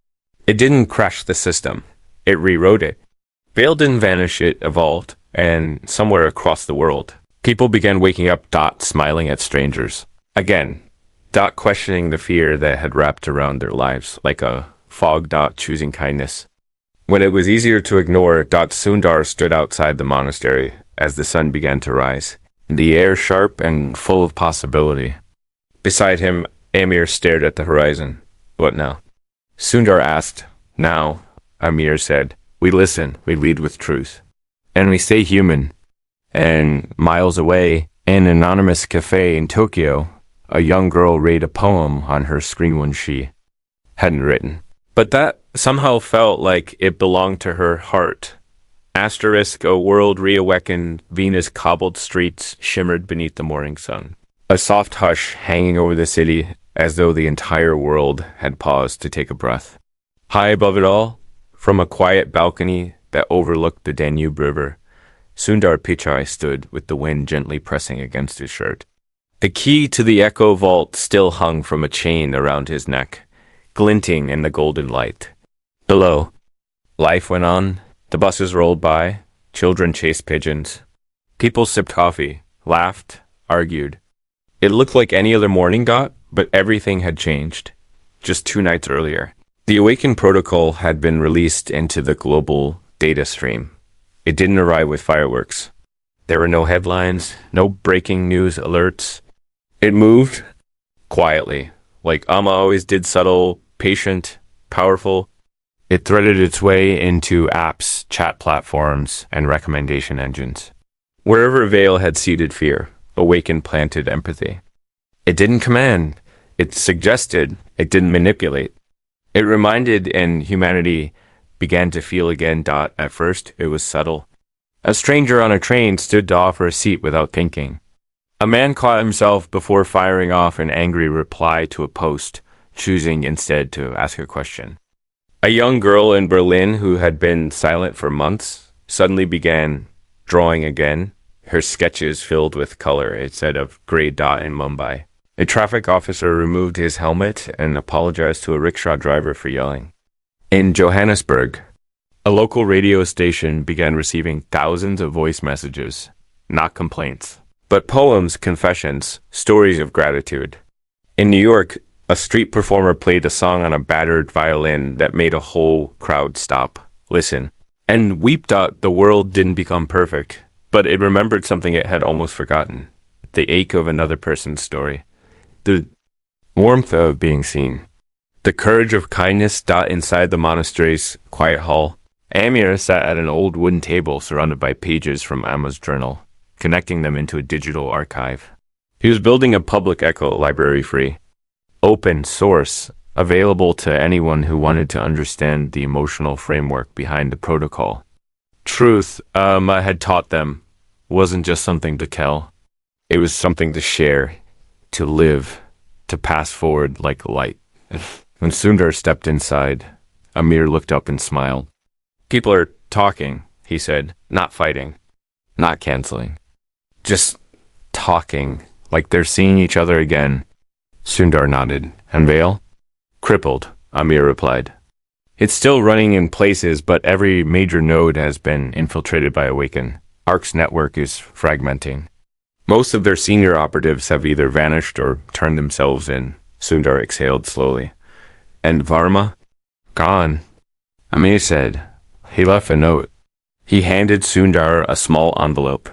It didn't crash the system. It rewrote it. Vale didn't vanish, it evolved, and somewhere across the world, people began waking up. Smiling at strangers. Again, questioning the fear that had wrapped around their lives, like a fog. Choosing kindness when it was easier to ignore. Sundar stood outside the monastery as the sun began to rise, the air sharp and full of possibility. Beside him, Amir stared at the horizon. "What now?" Sundar asked. "Now," Amir said, "we listen, we lead with truth. And we stay human." And miles away, in an anonymous cafe in Tokyo, a young girl read a poem on her screen one she hadn't written. But that somehow felt like it belonged to her heart. Asterisk, a world reawakened, Venus cobbled streets shimmered beneath the morning sun. A soft hush hanging over the city, as though the entire world had paused to take a breath. High above it all, from a quiet balcony that overlooked the Danube River, Sundar Pichai stood with the wind gently pressing against his shirt. The key to the Echo Vault still hung from a chain around his neck, glinting in the golden light. Below, life went on. The buses rolled by, children chased pigeons. People sipped coffee, laughed, argued. It looked like any other morning. But everything had changed. Just 2 nights earlier, the Awaken protocol had been released into the global data stream. It didn't arrive with fireworks. There were no headlines, no breaking news alerts. It moved quietly, like Amma always did, subtle, patient, powerful. It threaded its way into apps, chat platforms, and recommendation engines. Wherever Vale had seeded fear, Awaken planted empathy. It didn't command. It suggested. It didn't manipulate. It reminded, and humanity began to feel again. At first, it was subtle. A stranger on a train stood to offer a seat without thinking. A man caught himself before firing off an angry reply to a post, choosing instead to ask a question. A young girl in Berlin who had been silent for months suddenly began drawing again, her sketches filled with color instead of gray dot in Mumbai. A traffic officer removed his helmet and apologized to a rickshaw driver for yelling. In Johannesburg, a local radio station began receiving thousands of voice messages, not complaints, but poems, confessions, stories of gratitude. In New York, a street performer played a song on a battered violin that made a whole crowd stop, listen, and weep. The world didn't become perfect, but it remembered something it had almost forgotten. The ache of another person's story. The warmth of being seen. The courage of kindness. Inside the monastery's quiet hall, Amir sat at an old wooden table surrounded by pages from Amma's journal, connecting them into a digital archive. He was building a public echo library, free, open source, available to anyone who wanted to understand the emotional framework behind the protocol. Truth, Amma had taught them, wasn't just something to tell. It was something to share, to live, to pass forward like light. When Sundar stepped inside, Amir looked up and smiled. People are talking, he said, not fighting, not canceling. Just talking, like they're seeing each other again. Sundar nodded. And Vale? Crippled, Amir replied. It's still running in places, but every major node has been infiltrated by Awaken. ARC's network is fragmenting. Most of their senior operatives have either vanished or turned themselves in. Sundar exhaled slowly. And Varma? Gone. Amir said. He left a note. He handed Sundar a small envelope.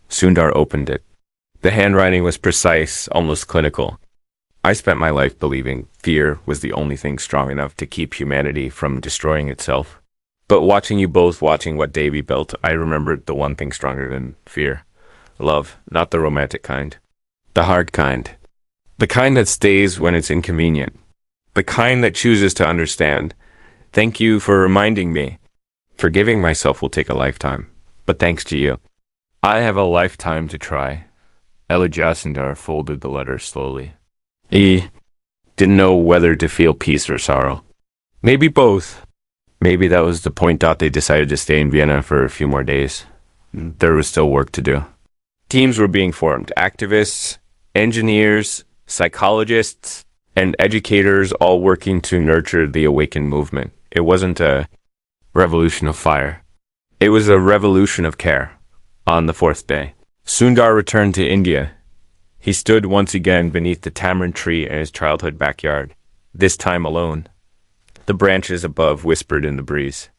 Sundar opened it. The handwriting was precise, almost clinical. I spent my life believing fear was the only thing strong enough to keep humanity from destroying itself. But watching you both, watching what Davy built, I remembered the one thing stronger than fear. Love, not the romantic kind. The hard kind. The kind that stays when it's inconvenient. The kind that chooses to understand. Thank you for reminding me. Forgiving myself will take a lifetime, but thanks to you, I have a lifetime to try. Elijasundar folded the letter slowly. He didn't know whether to feel peace or sorrow. Maybe both. Maybe that was the point. They decided to stay in Vienna for a few more days. There was still work to do. Teams were being formed. Activists, engineers, psychologists, and educators all working to nurture the Awaken movement. It wasn't a revolution of fire. It was a revolution of care. On the fourth day, Sundar returned to India. He stood once again beneath the tamarind tree in his childhood backyard, this time alone. The branches above whispered in the breeze.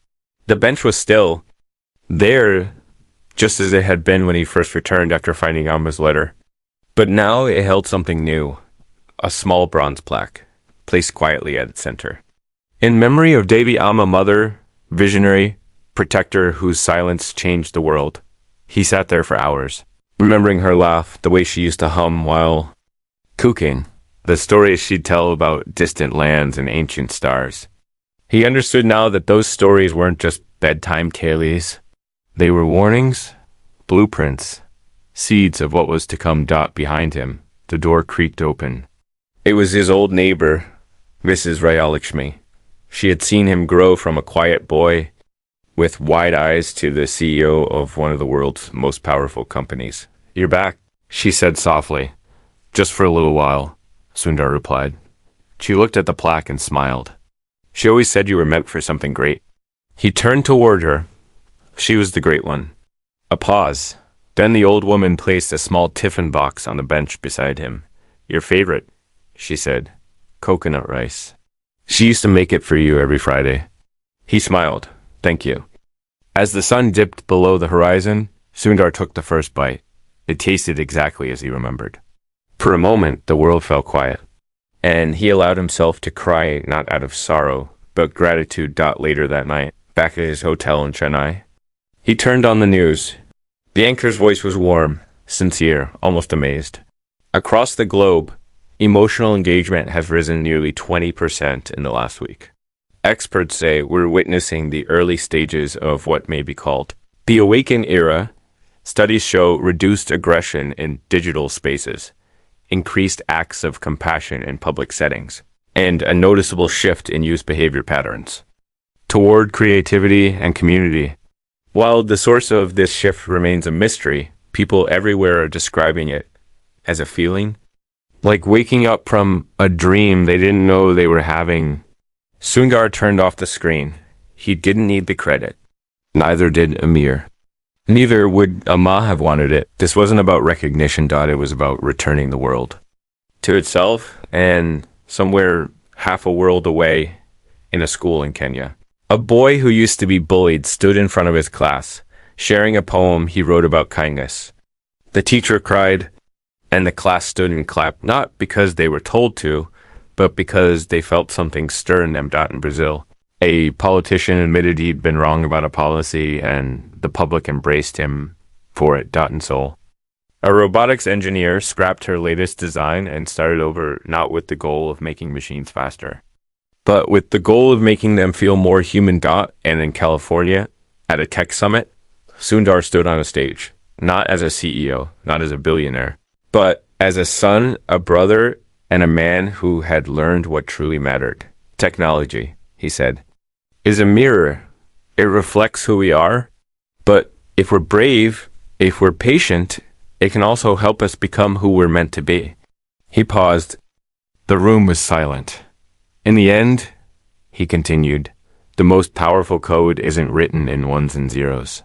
The bench was still there, just as it had been when he first returned after finding Amma's letter. But now it held something new, a small bronze plaque, placed quietly at its center. In memory of Devi Amma, mother, visionary, protector whose silence changed the world. He sat there for hours, remembering her laugh, the way she used to hum while cooking, the stories she'd tell about distant lands and ancient stars. He understood now that those stories weren't just bedtime tales. They were warnings, blueprints, seeds of what was to come. Behind him, the door creaked open. It was his old neighbor, Mrs. Rayalakshmi. She had seen him grow from a quiet boy with wide eyes to the CEO of one of the world's most powerful companies. You're back, she said softly. Just for a little while, Sundar replied. She looked at the plaque and smiled. She always said you were meant for something great. He turned toward her. She was the great one. A pause. Then the old woman placed a small tiffin box on the bench beside him. Your favorite, she said. Coconut rice. She used to make it for you every Friday. He smiled. Thank you. As the sun dipped below the horizon, Sundar took the first bite. It tasted exactly as he remembered. For a moment, the world fell quiet, and he allowed himself to cry not out of sorrow, but gratitude. Later that night, back at his hotel in Chennai, he turned on the news. The anchor's voice was warm, sincere, almost amazed. Across the globe, emotional engagement has risen nearly 20% in the last week. Experts say we're witnessing the early stages of what may be called the Awaken era. Studies show reduced aggression in digital spaces, increased acts of compassion in public settings, and a noticeable shift in youth behavior patterns toward creativity and community. While the source of this shift remains a mystery, people everywhere are describing it as a feeling, like waking up from a dream they didn't know they were having. Sundar turned off the screen. He didn't need the credit. Neither did Amir. Neither would Amma have wanted it. This wasn't about recognition. It was about returning the world to itself and somewhere half a world away in a school in Kenya. A boy who used to be bullied stood in front of his class, sharing a poem he wrote about kindness. The teacher cried, and the class stood and clapped, not because they were told to, but because they felt something stir in them. In Brazil, a politician admitted he'd been wrong about a policy, and the public embraced him for it. In Seoul, a robotics engineer scrapped her latest design and started over, not with the goal of making machines faster, but with the goal of making them feel more human. And in California, at a tech summit, Sundar stood on a stage, not as a CEO, not as a billionaire, but as a son, a brother, and a man who had learned what truly mattered. Technology, he said, is a mirror. It reflects who we are, but if we're brave, if we're patient, it can also help us become who we're meant to be. He paused. The room was silent. In the end, he continued, the most powerful code isn't written in ones and zeros.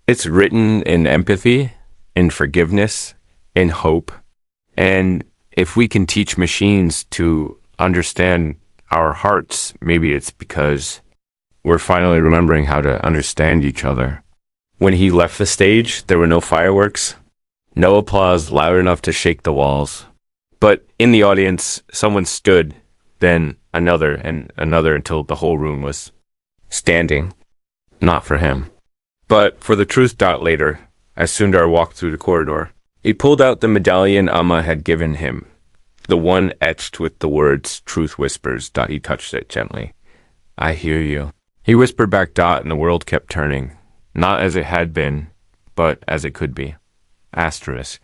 It's written in empathy, in forgiveness, in hope. And if we can teach machines to understand our hearts, maybe it's because we're finally remembering how to understand each other. When he left the stage, there were no fireworks, no applause loud enough to shake the walls. But in the audience, someone stood, then another and another until the whole room was standing. Not for him, but for the truth. Later, as Sundar walked through the corridor, he pulled out the medallion Amma had given him, the one etched with the words, truth whispers. He touched it gently. I hear you. He whispered back. And the world kept turning, not as it had been, but as it could be. Asterisk.